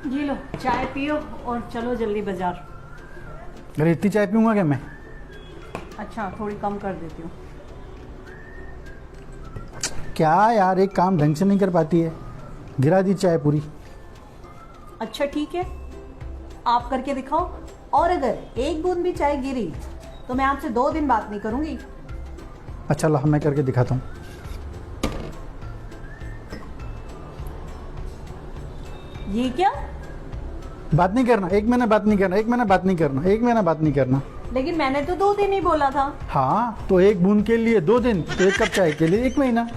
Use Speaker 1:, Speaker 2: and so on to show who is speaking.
Speaker 1: ये लो चाय पियो और चलो जल्दी बाजार।
Speaker 2: अरे इतनी चाय पीऊँगा क्या मैं?
Speaker 1: अच्छा थोड़ी कम कर देती हूँ।
Speaker 2: क्या यार, एक काम ढंग से नहीं कर पाती है, गिरा दी चाय पूरी।
Speaker 1: अच्छा ठीक है, आप करके दिखाओ, और अगर एक बूंद भी चाय गिरी तो मैं आपसे 2 दिन बात नहीं करूंगी।
Speaker 2: अच्छा ला, मैं करके दिखाता हूँ।
Speaker 1: ये क्या?
Speaker 2: बात नहीं करना, 1 महीना बात नहीं करना, 1 महीना बात नहीं करना, 1 महीना बात नहीं करना।
Speaker 1: लेकिन मैंने तो 2 दिन ही बोला था।
Speaker 2: हाँ तो 1 बूंद के लिए 2 दिन, तो 1 कप चाय के लिए 1 महीना।